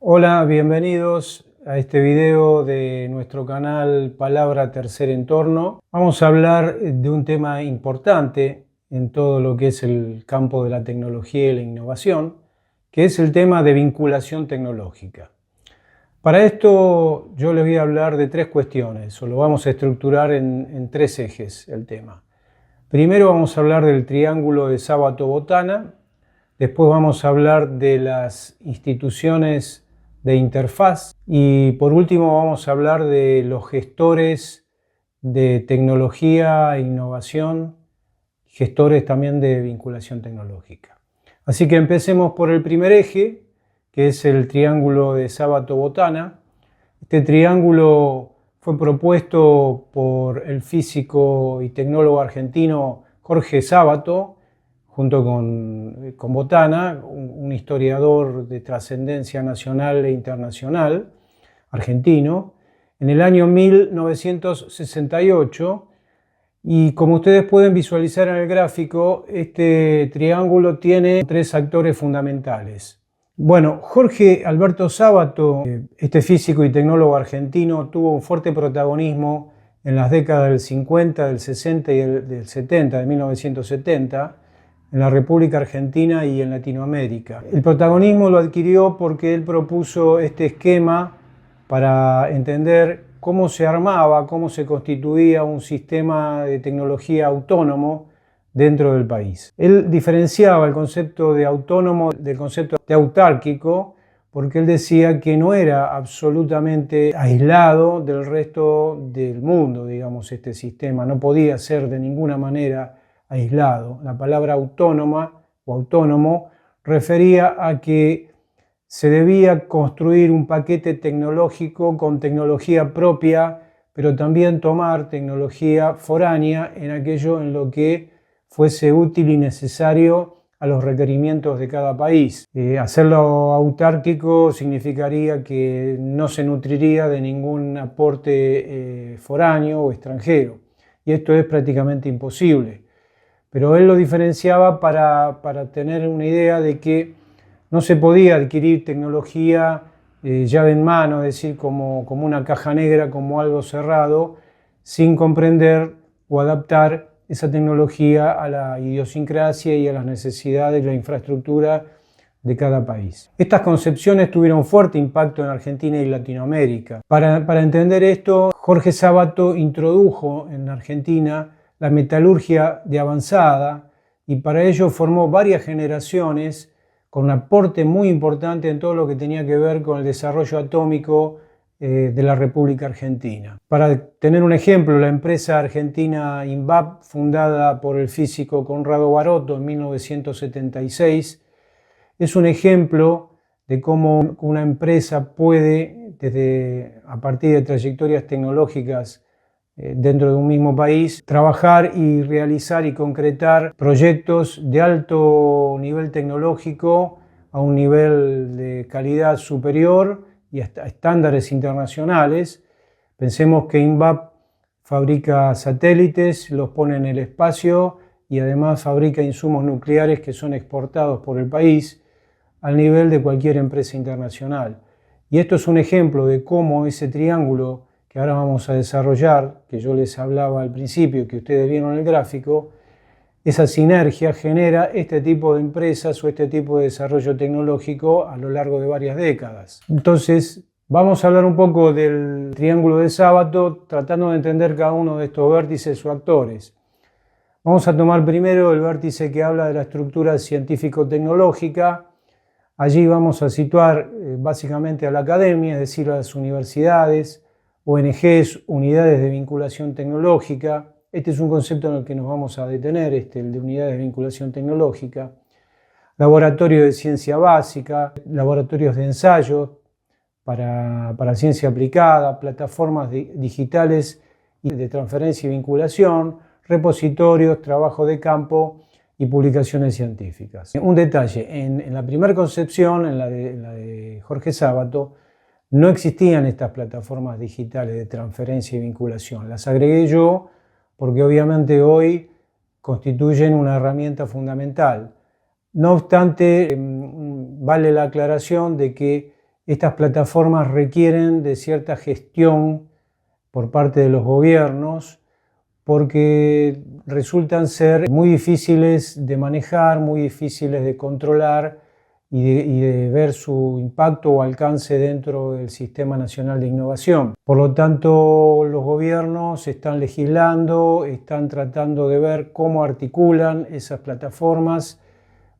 Hola, bienvenidos a este video de nuestro canal Palabra Tercer Entorno. Vamos a hablar de un tema importante en todo lo que es el campo de la tecnología y la innovación, que es el tema de vinculación tecnológica. Para esto yo les voy a hablar de tres cuestiones, o lo vamos a estructurar en tres ejes el tema. Primero vamos a hablar del triángulo de Sábato-Botana, después vamos a hablar de las instituciones de interfaz y por último vamos a hablar de los gestores de tecnología e innovación, gestores también de vinculación tecnológica. Así que empecemos por el primer eje, que es el triángulo de Sábato-Botana. Este triángulo fue propuesto por el físico y tecnólogo argentino Jorge Sábato, junto con Botana, un historiador de trascendencia nacional e internacional, argentino, en el año 1968. Y como ustedes pueden visualizar en el gráfico, este triángulo tiene tres actores fundamentales. Bueno, Jorge Alberto Sábato, este físico y tecnólogo argentino, tuvo un fuerte protagonismo en las décadas del 50, del 60 y del 70, de 1970, en la República Argentina y en Latinoamérica. El protagonismo lo adquirió porque él propuso este esquema para entender cómo se armaba, cómo se constituía un sistema de tecnología autónomo dentro del país. Él diferenciaba el concepto de autónomo del concepto de autárquico porque él decía que no era absolutamente aislado del resto del mundo, digamos, este sistema. No podía ser de ninguna manera aislado. La palabra autónoma o autónomo refería a que se debía construir un paquete tecnológico con tecnología propia, pero también tomar tecnología foránea en aquello en lo que fuese útil y necesario a los requerimientos de cada país. Hacerlo autárquico significaría que no se nutriría de ningún aporte foráneo o extranjero, y esto es prácticamente imposible. Pero él lo diferenciaba para tener una idea de que no se podía adquirir tecnología llave en mano, es decir, como una caja negra, como algo cerrado, sin comprender o adaptar esa tecnología a la idiosincrasia y a las necesidades de la infraestructura de cada país. Estas concepciones tuvieron fuerte impacto en Argentina y Latinoamérica. Para entender esto, Jorge Sábato introdujo en Argentina la metalurgia de avanzada y para ello formó varias generaciones con un aporte muy importante en todo lo que tenía que ver con el desarrollo atómico de la República Argentina. Para tener un ejemplo, la empresa argentina INVAP, fundada por el físico Conrado Baroto en 1976, es un ejemplo de cómo una empresa puede, a partir de trayectorias tecnológicas dentro de un mismo país, trabajar y realizar y concretar proyectos de alto nivel tecnológico a un nivel de calidad superior y hasta estándares internacionales. Pensemos que INVAP fabrica satélites, los pone en el espacio y además fabrica insumos nucleares que son exportados por el país al nivel de cualquier empresa internacional. Y esto es un ejemplo de cómo ese triángulo que ahora vamos a desarrollar, que yo les hablaba al principio, que ustedes vieron en el gráfico, esa sinergia genera este tipo de empresas o este tipo de desarrollo tecnológico a lo largo de varias décadas. Entonces, vamos a hablar un poco del triángulo de Sábato, tratando de entender cada uno de estos vértices o actores. Vamos a tomar primero el vértice que habla de la estructura científico-tecnológica. Allí vamos a situar básicamente a la academia, es decir, a las universidades, ONGs, unidades de vinculación tecnológica. Este es un concepto en el que nos vamos a detener, el de unidades de vinculación tecnológica. Laboratorios de ciencia básica, laboratorios de ensayo para ciencia aplicada, plataformas digitales de transferencia y vinculación, repositorios, trabajo de campo y publicaciones científicas. Un detalle, en la primera concepción, en la de Jorge Sábato, no existían estas plataformas digitales de transferencia y vinculación. Las agregué yo porque obviamente hoy constituyen una herramienta fundamental. No obstante, vale la aclaración de que estas plataformas requieren de cierta gestión por parte de los gobiernos porque resultan ser muy difíciles de manejar, muy difíciles de controlar y de ver su impacto o alcance dentro del Sistema Nacional de Innovación. Por lo tanto, los gobiernos están legislando, están tratando de ver cómo articulan esas plataformas,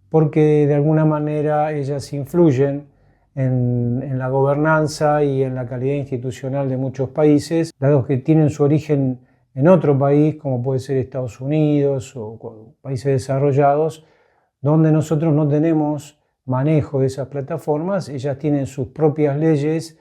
porque de alguna manera ellas influyen en la gobernanza y en la calidad institucional de muchos países, dado que tienen su origen en otro país, como puede ser Estados Unidos o países desarrollados, donde nosotros no tenemos manejo de esas plataformas. Ellas tienen sus propias leyes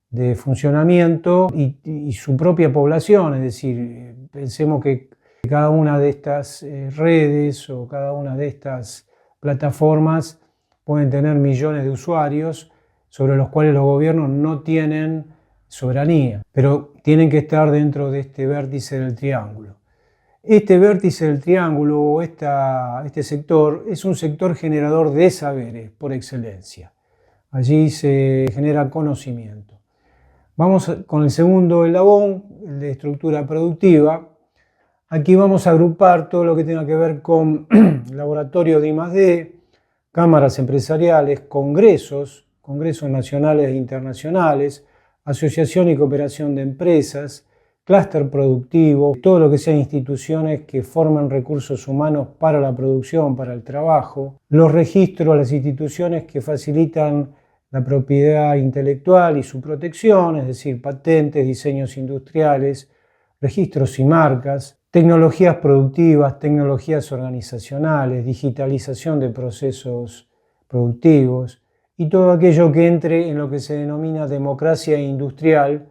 de funcionamiento y su propia población, es decir, pensemos que cada una de estas redes o cada una de estas plataformas pueden tener millones de usuarios sobre los cuales los gobiernos no tienen soberanía, pero tienen que estar dentro de este vértice del triángulo. Este vértice del triángulo o este sector es un sector generador de saberes por excelencia. Allí se genera conocimiento. Vamos con el segundo eslabón, el de estructura productiva. Aquí vamos a agrupar todo lo que tenga que ver con laboratorios de I+D, cámaras empresariales, congresos nacionales e internacionales, asociación y cooperación de empresas, clúster productivo, todo lo que sean instituciones que forman recursos humanos para la producción, para el trabajo, los registros, las instituciones que facilitan la propiedad intelectual y su protección, es decir, patentes, diseños industriales, registros y marcas, tecnologías productivas, tecnologías organizacionales, digitalización de procesos productivos y todo aquello que entre en lo que se denomina democracia industrial,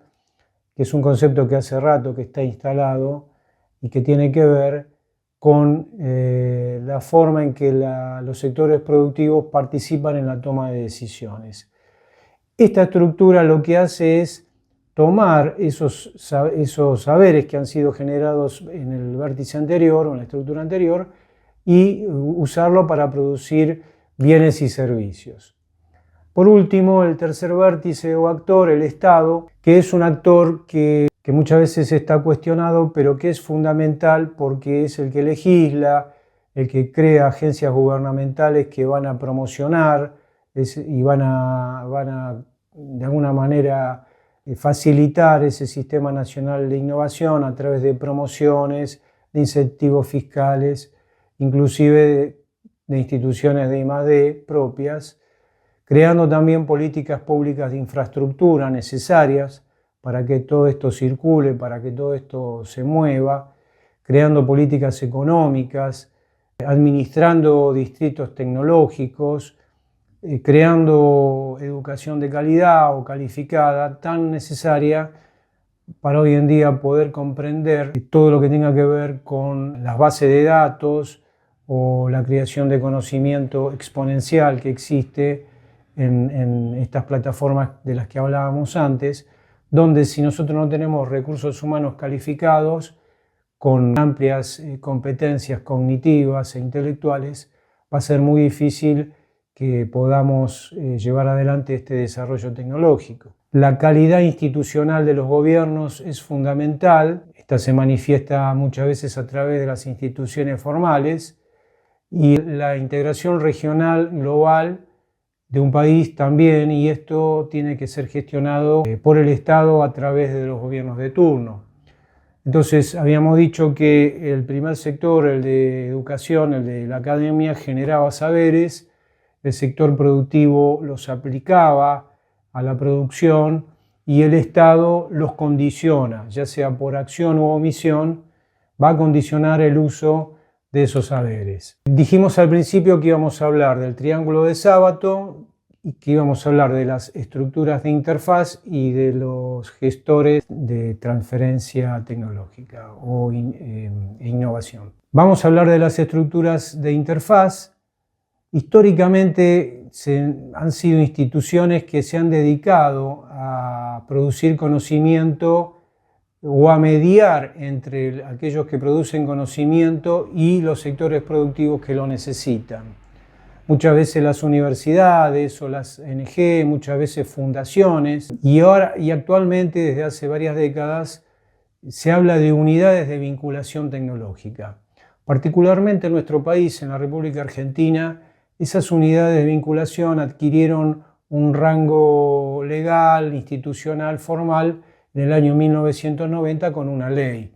que es un concepto que hace rato que está instalado y que tiene que ver con la forma en que los sectores productivos participan en la toma de decisiones. Esta estructura lo que hace es tomar esos saberes que han sido generados en el vértice anterior o en la estructura anterior y usarlo para producir bienes y servicios. Por último, el tercer vértice o actor, el Estado, que es un actor que muchas veces está cuestionado, pero que es fundamental porque es el que legisla, el que crea agencias gubernamentales que van a promocionar y van a de alguna manera facilitar ese sistema nacional de innovación a través de promociones, de incentivos fiscales, inclusive de instituciones de I+D propias, creando también políticas públicas de infraestructura necesarias para que todo esto circule, para que todo esto se mueva, creando políticas económicas, administrando distritos tecnológicos, creando educación de calidad o calificada tan necesaria para hoy en día poder comprender todo lo que tenga que ver con las bases de datos o la creación de conocimiento exponencial que existe en estas plataformas de las que hablábamos antes, donde si nosotros no tenemos recursos humanos calificados con amplias competencias cognitivas e intelectuales, va a ser muy difícil que podamos llevar adelante este desarrollo tecnológico. La calidad institucional de los gobiernos es fundamental. Esta se manifiesta muchas veces a través de las instituciones formales y la integración regional global de un país también, y esto tiene que ser gestionado por el Estado a través de los gobiernos de turno. Entonces, habíamos dicho que el primer sector, el de educación, el de la academia, generaba saberes, el sector productivo los aplicaba a la producción y el Estado los condiciona, ya sea por acción u omisión, va a condicionar el uso de esos saberes. Dijimos al principio que íbamos a hablar del triángulo de Sábato y que íbamos a hablar de las estructuras de interfaz y de los gestores de transferencia tecnológica o innovación. Vamos a hablar de las estructuras de interfaz. Históricamente han sido instituciones que se han dedicado a producir conocimiento o a mediar entre aquellos que producen conocimiento y los sectores productivos que lo necesitan. muchas veces las universidades o las ONG, muchas veces fundaciones, y actualmente desde hace varias décadas se habla de unidades de vinculación tecnológica. Particularmente en nuestro país, en la República Argentina, esas unidades de vinculación adquirieron un rango legal, institucional, formal en el año 1990 con una ley.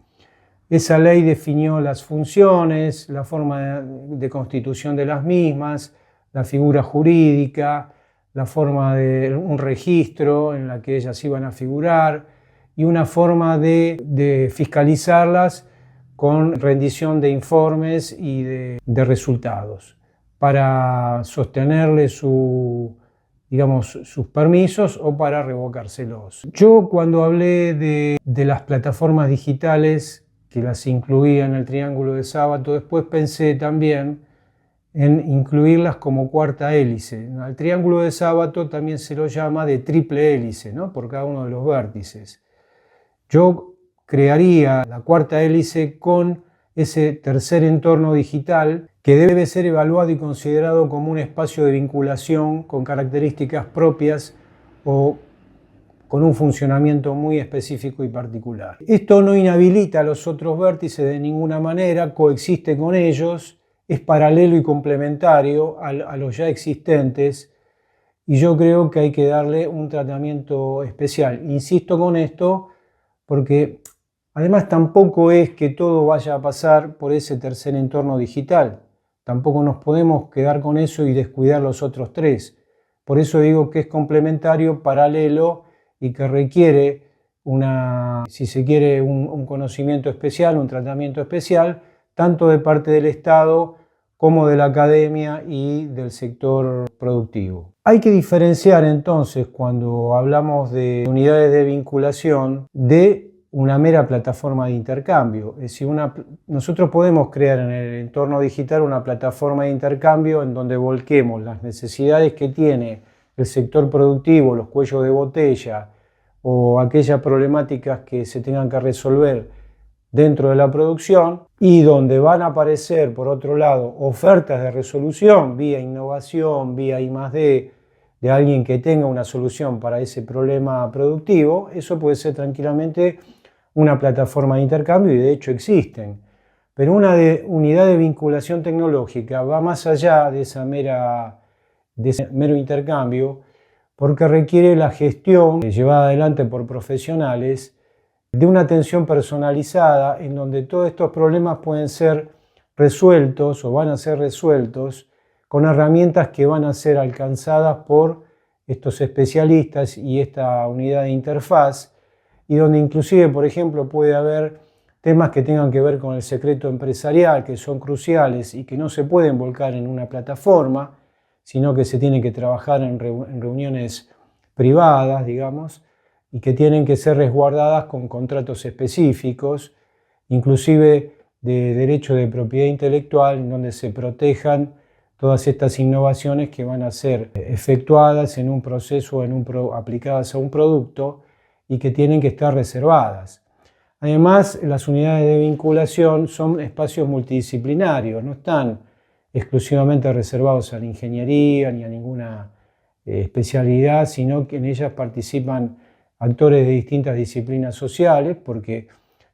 Esa ley definió las funciones, la forma de constitución de las mismas, la figura jurídica, la forma de un registro en la que ellas iban a figurar y una forma de fiscalizarlas con rendición de informes y de resultados para sostenerle sus permisos o para revocárselos. Yo cuando hablé de las plataformas digitales que las incluía en el triángulo de Sábato, después pensé también en incluirlas como cuarta hélice. Al triángulo de Sábato también se lo llama de triple hélice, ¿no? Por cada uno de los vértices. Yo crearía la cuarta hélice con ese tercer entorno digital que debe ser evaluado y considerado como un espacio de vinculación con características propias o con un funcionamiento muy específico y particular. Esto no inhabilita a los otros vértices de ninguna manera, coexiste con ellos, es paralelo y complementario a los ya existentes y yo creo que hay que darle un tratamiento especial. Insisto con esto porque además tampoco es que todo vaya a pasar por ese tercer entorno digital. Tampoco nos podemos quedar con eso y descuidar los otros tres. Por eso digo que es complementario, paralelo y que requiere si se quiere, un conocimiento especial, un tratamiento especial, tanto de parte del Estado como de la academia y del sector productivo. Hay que diferenciar entonces cuando hablamos de unidades de vinculación de una mera plataforma de intercambio. Es decir, nosotros podemos crear en el entorno digital una plataforma de intercambio en donde volquemos las necesidades que tiene el sector productivo, los cuellos de botella o aquellas problemáticas que se tengan que resolver dentro de la producción y donde van a aparecer, por otro lado, ofertas de resolución vía innovación, vía I+D, de alguien que tenga una solución para ese problema productivo. Eso puede ser tranquilamente una plataforma de intercambio y de hecho existen. Pero una unidad de vinculación tecnológica va más allá de ese mero intercambio porque requiere la gestión llevada adelante por profesionales de una atención personalizada en donde todos estos problemas pueden ser resueltos o van a ser resueltos con herramientas que van a ser alcanzadas por estos especialistas y esta unidad de interfaz y donde inclusive, por ejemplo, puede haber temas que tengan que ver con el secreto empresarial, que son cruciales y que no se pueden volcar en una plataforma, sino que se tienen que trabajar en reuniones privadas, digamos, y que tienen que ser resguardadas con contratos específicos, inclusive de derecho de propiedad intelectual, en donde se protejan todas estas innovaciones que van a ser efectuadas en un proceso, aplicadas a un producto y que tienen que estar reservadas. Además, las unidades de vinculación son espacios multidisciplinarios, no están exclusivamente reservados a la ingeniería ni a ninguna especialidad, sino que en ellas participan actores de distintas disciplinas sociales, porque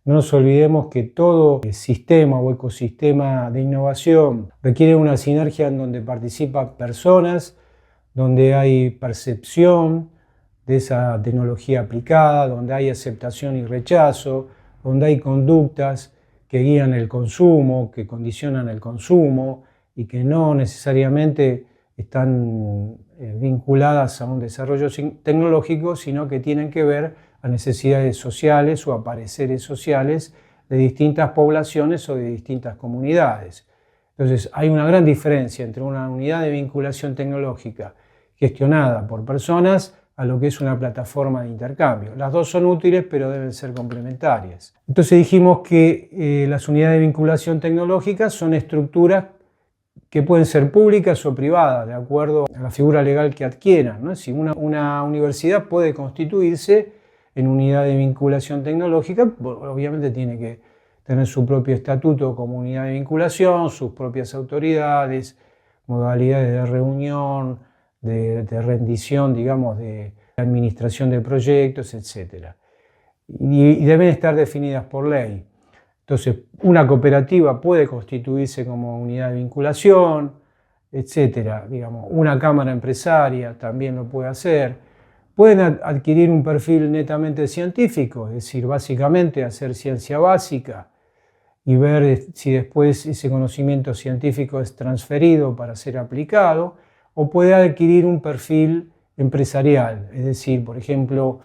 no nos olvidemos que todo sistema o ecosistema de innovación requiere una sinergia en donde participan personas, donde hay percepción de esa tecnología aplicada, donde hay aceptación y rechazo, donde hay conductas que guían el consumo, que condicionan el consumo y que no necesariamente están vinculadas a un desarrollo tecnológico, sino que tienen que ver a necesidades sociales o a pareceres sociales de distintas poblaciones o de distintas comunidades. Entonces, hay una gran diferencia entre una unidad de vinculación tecnológica gestionada por personas a lo que es una plataforma de intercambio. Las dos son útiles, pero deben ser complementarias. Entonces dijimos que las unidades de vinculación tecnológica son estructuras que pueden ser públicas o privadas, de acuerdo a la figura legal que adquieran, ¿no? Si una universidad puede constituirse en unidad de vinculación tecnológica, obviamente tiene que tener su propio estatuto como unidad de vinculación, sus propias autoridades, modalidades de reunión, de rendición, digamos, de administración de proyectos, etc. Y deben estar definidas por ley. Entonces, una cooperativa puede constituirse como unidad de vinculación, etcétera. Digamos, una cámara empresaria también lo puede hacer. Pueden adquirir un perfil netamente científico, es decir, básicamente hacer ciencia básica y ver si después ese conocimiento científico es transferido para ser aplicado, o puede adquirir un perfil empresarial, es decir, por ejemplo,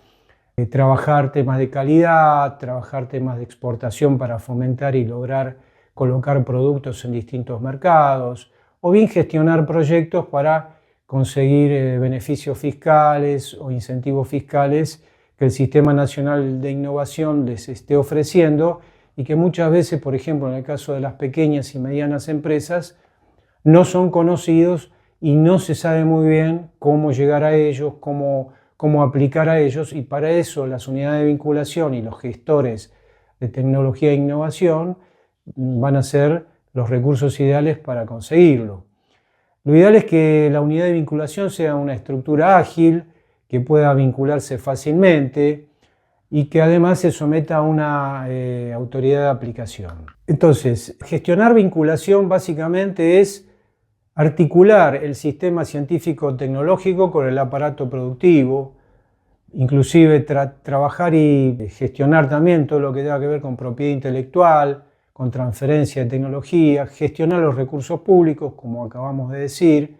trabajar temas de calidad, trabajar temas de exportación para fomentar y lograr colocar productos en distintos mercados, o bien gestionar proyectos para conseguir beneficios fiscales o incentivos fiscales que el Sistema Nacional de Innovación les esté ofreciendo y que muchas veces, por ejemplo, en el caso de las pequeñas y medianas empresas, no son conocidos y no se sabe muy bien cómo llegar a ellos, cómo aplicar a ellos, y para eso las unidades de vinculación y los gestores de tecnología e innovación van a ser los recursos ideales para conseguirlo. Lo ideal es que la unidad de vinculación sea una estructura ágil, que pueda vincularse fácilmente y que además se someta a una autoridad de aplicación. Entonces, gestionar vinculación básicamente es articular el sistema científico-tecnológico con el aparato productivo, inclusive trabajar y gestionar también todo lo que tenga que ver con propiedad intelectual, con transferencia de tecnología, gestionar los recursos públicos, como acabamos de decir,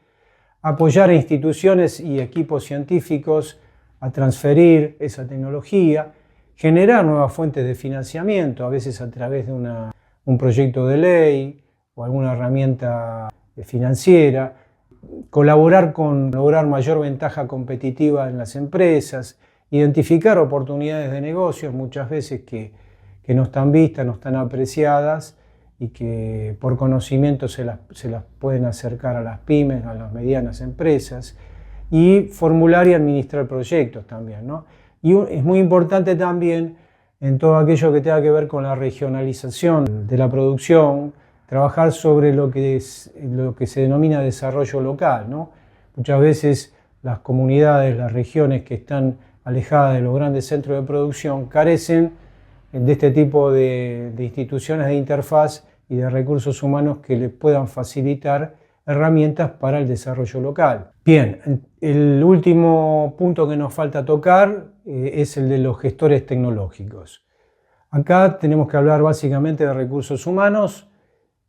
apoyar a instituciones y equipos científicos a transferir esa tecnología, generar nuevas fuentes de financiamiento, a veces a través de un proyecto de ley o alguna herramienta financiera, colaborar con lograr mayor ventaja competitiva en las empresas, identificar oportunidades de negocios muchas veces que no están vistas, no están apreciadas y que por conocimiento se las pueden acercar a las pymes, a las medianas empresas, y formular y administrar proyectos también, ¿no? Y es muy importante también en todo aquello que tenga que ver con la regionalización de la producción, trabajar sobre lo que se denomina desarrollo local, ¿no? Muchas veces las comunidades, las regiones que están alejadas de los grandes centros de producción carecen de este tipo de instituciones de interfaz y de recursos humanos que les puedan facilitar herramientas para el desarrollo local. Bien, el último punto que nos falta tocar es el de los gestores tecnológicos. Acá tenemos que hablar básicamente de recursos humanos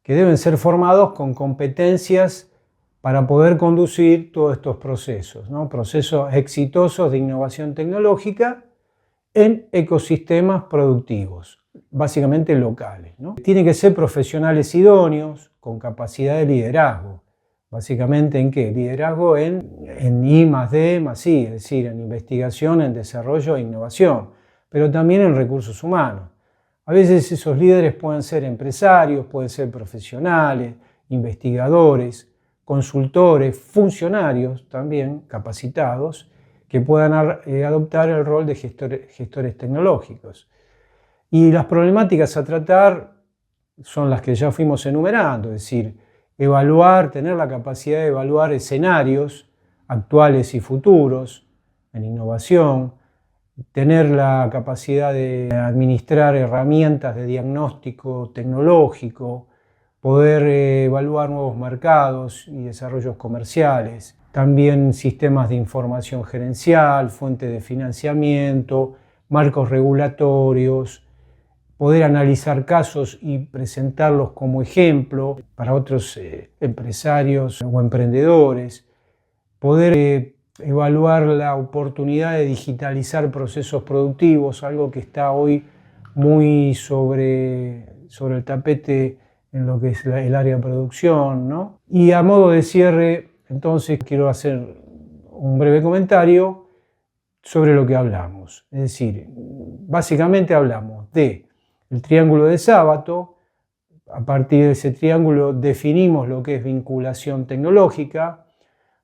que deben ser formados con competencias para poder conducir todos estos procesos, ¿no? Procesos exitosos de innovación tecnológica en ecosistemas productivos, básicamente locales, ¿no? Tienen que ser profesionales idóneos, con capacidad de liderazgo. Básicamente, ¿en qué? Liderazgo en I+D+I, es decir, en investigación, en desarrollo e innovación, pero también en recursos humanos. A veces esos líderes pueden ser empresarios, pueden ser profesionales, investigadores, consultores, funcionarios también capacitados, que puedan adoptar el rol de gestores tecnológicos. Y las problemáticas a tratar son las que ya fuimos enumerando, es decir, tener la capacidad de evaluar escenarios actuales y futuros en innovación, tener la capacidad de administrar herramientas de diagnóstico tecnológico, poder evaluar nuevos mercados y desarrollos comerciales, también sistemas de información gerencial, fuentes de financiamiento, marcos regulatorios, poder analizar casos y presentarlos como ejemplo para otros empresarios o emprendedores, poder evaluar la oportunidad de digitalizar procesos productivos, algo que está hoy muy sobre el tapete en lo que es el área de producción, ¿no? Y a modo de cierre, entonces quiero hacer un breve comentario sobre lo que hablamos. Es decir, básicamente hablamos del triángulo de Sábato. A partir de ese triángulo definimos lo que es vinculación tecnológica,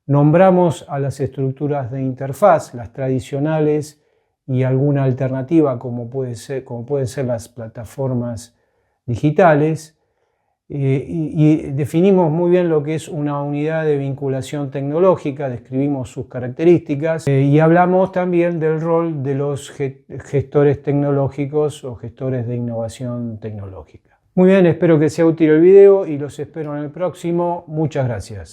nombramos a las estructuras de interfaz, las tradicionales y alguna alternativa como pueden ser las plataformas digitales. y definimos muy bien lo que es una unidad de vinculación tecnológica, describimos sus características y hablamos también del rol de los gestores tecnológicos o gestores de innovación tecnológica. Muy bien, espero que sea útil el video y los espero en el próximo. Muchas gracias.